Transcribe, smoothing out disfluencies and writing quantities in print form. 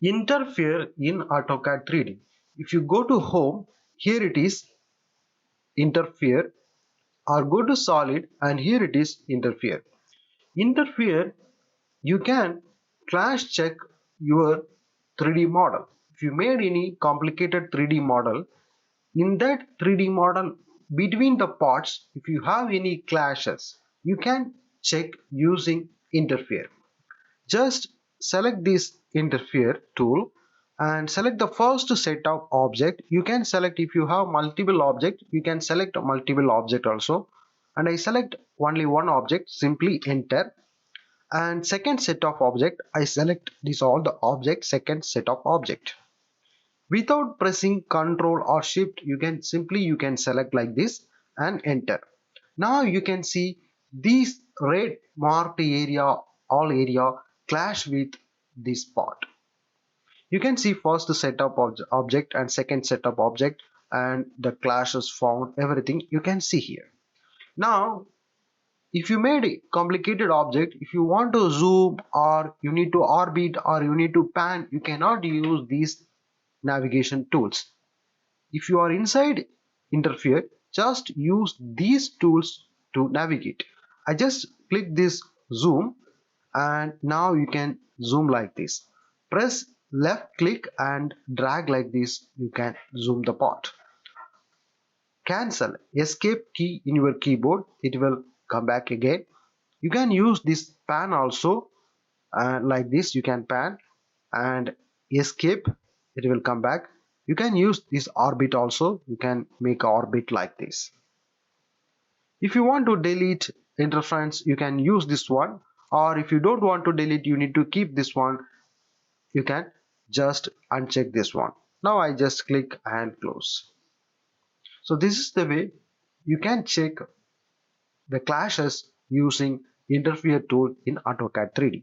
Interfere in AutoCAD 3D. If you go to home, here it is interfere, or go to solid and here it is interfere. Interfere, you can clash check your 3D model. If you made any complicated 3D model, in that 3D model between the parts, if you have any clashes, you can check using interfere. Just select this interfere tool and select the first set of object. You can select, if you have multiple object, you can select multiple object also, and I select only one object, simply enter. And second set of object, I select this all the object, second set of object. Without pressing Ctrl or Shift, you can select like this and enter. Now you can see these red marked area, all area clash with this part. You can see first set of object and second set of object and the clashes found, everything you can see here. Now if you made a complicated object, if you want to zoom or you need to orbit or you need to pan, you cannot use these navigation tools. If you are inside interfere, just use these tools to navigate. I just click this zoom and now you can zoom like this. Press left click and drag like this, you can zoom the part. Cancel escape key in your keyboard, it will come back again. You can use this pan also, like this you can pan and escape, it will come back. You can use this orbit also, you can make orbit like this. If you want to delete interference, you can use this one, or if you don't want to delete, you need to keep this one, you can just uncheck this one. Now I just click and close. So this is the way you can check the clashes using interfere tool in AutoCAD 3D.